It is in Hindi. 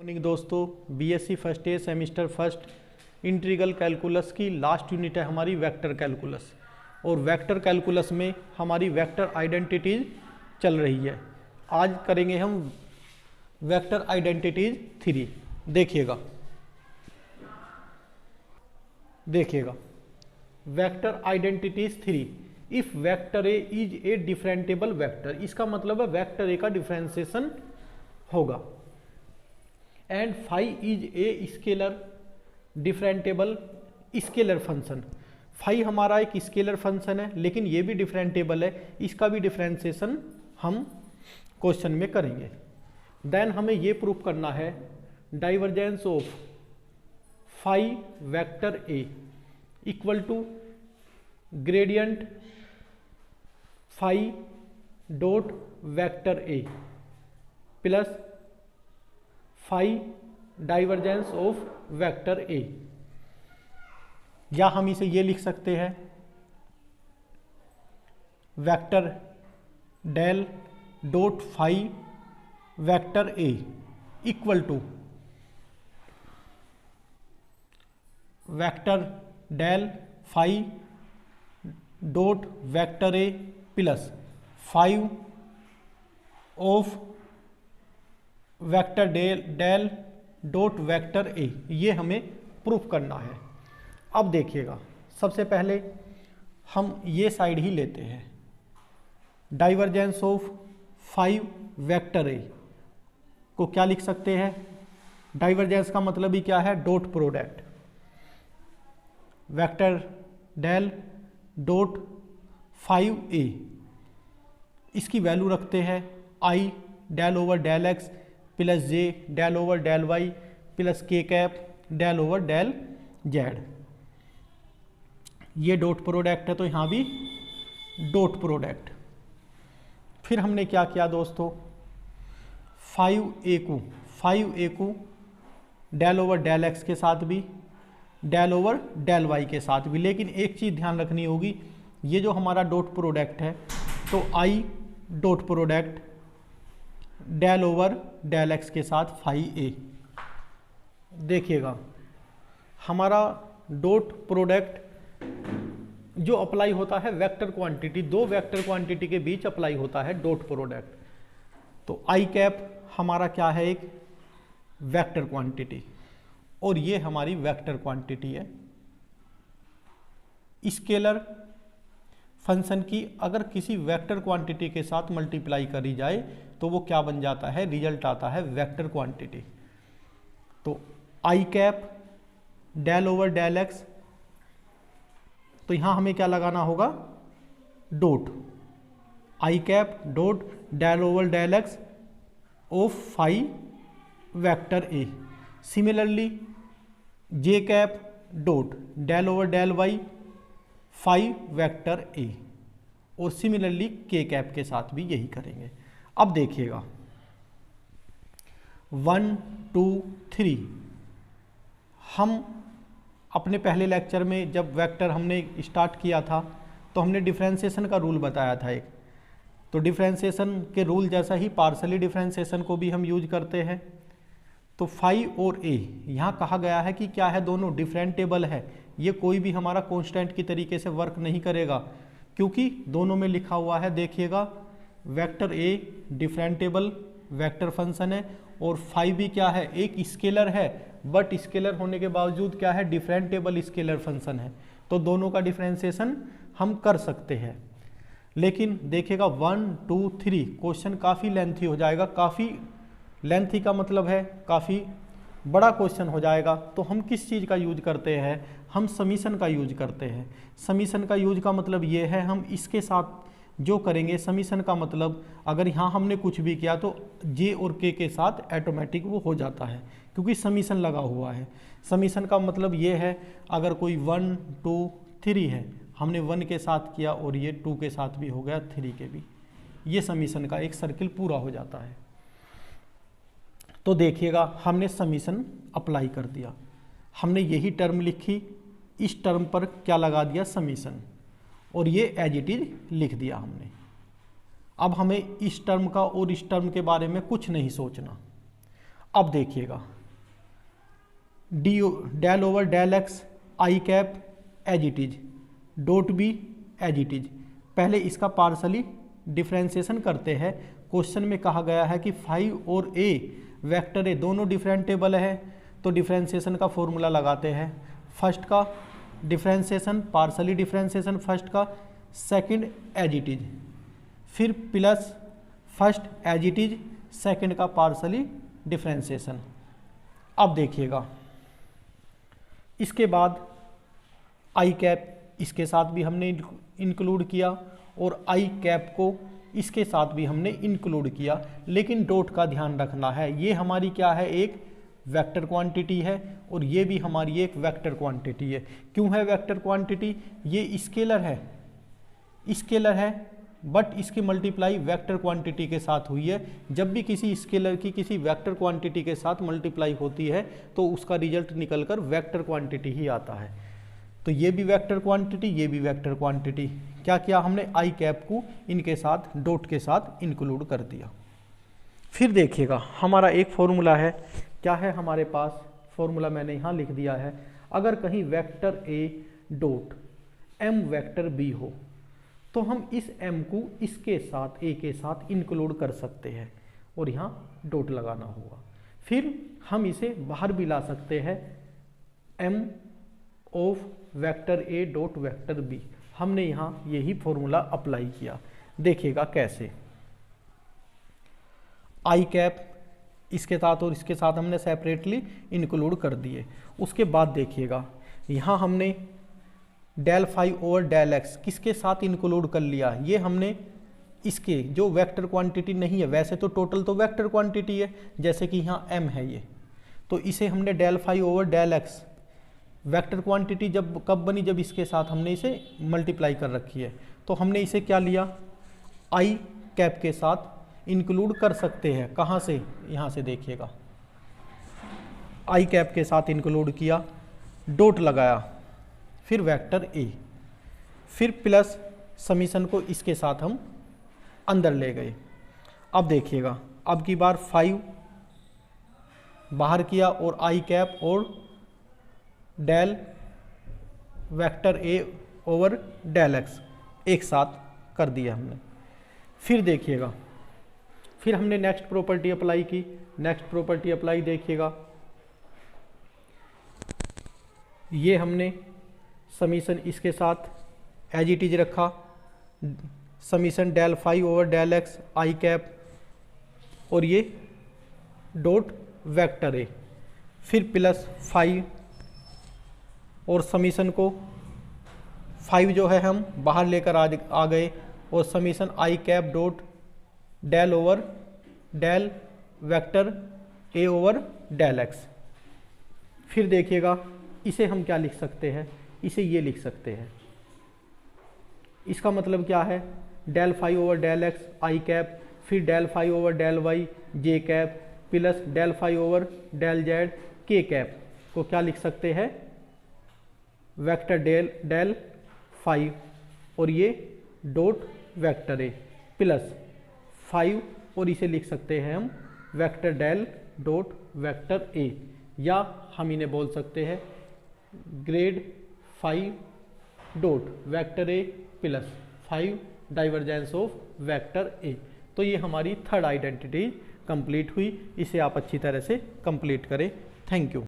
मॉर्निंग दोस्तों, BSc first year semester first integral calculus की लास्ट यूनिट है हमारी वेक्टर कैलकुलस। और वेक्टर कैलकुलस में हमारी वेक्टर आइडेंटिटीज चल रही है। आज करेंगे हम वेक्टर आइडेंटिटीज 3। देखिएगा vector identities 3। If vector A is a differentiable vector, इसका मतलब है वेक्टर ए का डिफरेंशिएशन होगा। And phi is a scalar differentiable scalar function. Phi हमारा एक स्केलर फंक्शन है, लेकिन ये भी डिफरेंटेबल है, इसका भी डिफरेंशिएशन हम क्वेश्चन में करेंगे। देन हमें ये प्रूफ करना है divergence of phi vector A equal to gradient phi dot vector A plus phi divergence of vector A. या हम इसे ये लिख सकते हैं vector del dot phi vector A equal to vector del phi dot vector A plus 5 of vector del dot vector A. ये हमें प्रूफ करना है। अब देखिएगा, सबसे पहले हम ये साइड ही लेते हैं। डाइवर्जेंस ऑफ 5 वेक्टर ए को क्या लिख सकते हैं? डाइवर्जेंस का मतलब ही क्या है? Dot product. Vector del dot 5a, इसकी वैल्यू रखते हैं i del over del x plus j del over del y plus k cap del over del z. ये डॉट प्रोडक्ट है तो यहाँ भी डॉट प्रोडक्ट। फिर हमने क्या किया दोस्तों, 5a को डेल ओवर डेल एक्स के साथ भी, डेल ओवर डेल वाई के साथ भी। लेकिन एक चीज़ ध्यान रखनी होगी, ये जो हमारा डॉट प्रोडक्ट है तो i dot product del over del x के साथ फाई ए। देखिएगा हमारा डॉट प्रोडक्ट जो अप्लाई होता है वेक्टर क्वांटिटी, दो वेक्टर क्वांटिटी के बीच अप्लाई होता है डॉट प्रोडक्ट। तो आई कैप हमारा क्या है? एक वेक्टर क्वांटिटी, और ये हमारी वेक्टर क्वांटिटी है। स्केलर फंक्शन की अगर किसी वेक्टर क्वांटिटी के साथ मल्टीप्लाई करी जाए तो वो क्या बन जाता है? रिजल्ट आता है वेक्टर क्वांटिटी। तो i cap del over del x, तो यहां हमें क्या लगाना होगा? Dot i cap dot del over del x of phi vector A. Similarly j cap dot del over del y phi vector A. और सिमिलरली के कैप के साथ भी यही करेंगे। अब देखिएगा 1 2 3, हम अपने पहले लेक्चर में जब वेक्टर हमने स्टार्ट किया था तो हमने डिफरेंशिएशन का रूल बताया था एक। तो डिफरेंशिएशन के रूल जैसा ही पार्शली डिफरेंशिएशन को भी हम यूज करते हैं। तो फाई और ए यहाँ कहा गया है कि क्या है? दोनों डिफरेंटेबल है। ये कोई भी हमारा कांस्टेंट की तरीके से वर्क नहीं करेगा, क्योंकि दोनों में लिखा हुआ है। देखिएगा vector A differentiable vector function है और फाई भी क्या है? एक स्केलर है, बट स्केलर होने के बावजूद क्या है? डिफरेंटेबल स्केलर फंक्शन है। तो दोनों का डिफरेंशिएशन हम कर सकते हैं। लेकिन देखिएगा 1 2 3 क्वेश्चन काफ़ी लेंथी हो जाएगा। काफ़ी लेंथी का मतलब है काफ़ी बड़ा क्वेश्चन हो जाएगा। तो हम किस चीज़ का यूज करते हैं? हम समीशन का यूज करते हैं। समीशन का यूज का मतलब ये है, हम इसके साथ जो करेंगे समीशन का मतलब, अगर यहाँ हमने कुछ भी किया तो जे और के साथ ऑटोमेटिक वो हो जाता है, क्योंकि समीशन लगा हुआ है। समीशन का मतलब ये है, अगर कोई 1 2 3 है, हमने 1 के साथ किया और ये 2 के साथ भी हो गया, 3 के भी, ये समीशन का एक सर्किल पूरा हो जाता है। तो देखिएगा हमने समीशन अप्लाई कर दिया, हमने यही टर्म लिखी, इस टर्म पर क्या लगा दिया? समीशन, और ये एज इट इज लिख दिया हमने। अब हमें इस टर्म का और इस टर्म के बारे में कुछ नहीं सोचना। अब देखिएगा d del over del x i cap as it is, dot B as it is. पहले इसका पार्सली डिफ्रेंशिएशन करते हैं। क्वेश्चन में कहा गया है कि 5 और ए वेक्टर ए दोनों डिफरेंटेबल है, तो डिफ्रेंशिएशन का फॉर्मूला लगाते हैं। फर्स्ट का डिफ्रेंशिएशन, पार्सली डिफ्रेंशिएशन फर्स्ट का, सेकंड एज इट इज, फिर plus first as it is, second का पार्सली डिफ्रेंशिएशन। अब देखिएगा इसके बाद आई कैप इसके साथ भी हमने इंक्लूड किया और आई कैप को इसके साथ भी हमने इंक्लूड किया, लेकिन डॉट का ध्यान रखना है, ये हमारी क्या है, एक वेक्टर क्वांटिटी है और ये भी हमारी एक वेक्टर क्वांटिटी है। क्यों है वेक्टर क्वांटिटी? ये स्केलर है, स्केलर है, बट इसकी मल्टीप्लाई वेक्टर क्वांटिटी के साथ हुई है। जब भी किसी स्केलर की किसी वेक्टर क्वांटिटी के साथ मल्टीप्लाई होती है तो उसका रिजल्ट निकलकर वेक्टर क्वांटिटी ही आता है। तो ये भी वेक्टर क्वांटिटी, ये भी वेक्टर क्वांटिटी। क्या किया हमने, आई कैप को इनके साथ डॉट के साथ इंक्लूड कर दिया। फिर देखिएगा हमारा एक फॉर्मूला है, क्या है हमारे पास फॉर्मूला, मैंने यहाँ लिख दिया है। अगर कहीं vector A dot M vector B हो तो हम इस m को इसके साथ a के साथ इंक्लूड कर सकते हैं और यहाँ डॉट लगाना होगा। फिर हम इसे बाहर भी ला सकते हैं, m of vector a dot vector b। हमने यहाँ यही फॉर्मूला अप्लाई किया। देखिएगा कैसे, आई कैप इसके साथ और इसके साथ हमने सेपरेटली इंक्लूड कर दिए। उसके बाद देखिएगा यहाँ हमने डेल 5 ओवर डेल एक्स किसके साथ इंक्लूड कर लिया, ये हमने इसके जो वेक्टर क्वांटिटी नहीं है, वैसे तो टोटल तो वेक्टर क्वांटिटी है, जैसे कि यहाँ m है ये, तो इसे हमने del 5 over del x vector quantity जब कब बनी, जब इसके साथ हमने इसे मल्टीप्लाई कर रखी है, तो हमने इसे क्या लिया, आई कैप के साथ इंक्लूड कर सकते हैं। कहाँ से, यहाँ से देखिएगा, आई कैप के साथ इंक्लूड किया, डॉट लगाया, फिर वेक्टर ए, फिर प्लस समीशन को इसके साथ हम अंदर ले गए। अब देखिएगा अब की बार 5 बाहर किया और आई कैप और del vector A over del x एक साथ कर दिया हमने। फिर देखिएगा फिर हमने नेक्स्ट प्रॉपर्टी अप्लाई की। नेक्स्ट प्रॉपर्टी अप्लाई देखिएगा, ये हमने समीशन इसके साथ एज इट इज रखा, summation del 5 over del x i cap और ये डॉट वेक्टर ए, फिर प्लस 5 और समीशन को 5 जो है हम बाहर लेकर आ गए और summation i cap dot del over del vector A over del x. फिर देखिएगा इसे हम क्या लिख सकते हैं, इसे ये लिख सकते हैं, इसका मतलब क्या है, del 5 over del x i cap, फिर del 5 over del y j cap, plus del 5 over del z k cap को क्या लिख सकते हैं, वेक्टर डेल 5 और ये डॉट वेक्टर ए प्लस 5 और इसे लिख सकते हैं हम vector del dot vector A, या हम इन्हें बोल सकते हैं grad 5 dot vector A plus 5 divergence of vector A. तो ये हमारी थर्ड आइडेंटिटी कंप्लीट हुई। इसे आप अच्छी तरह से कंप्लीट करें। Thank you.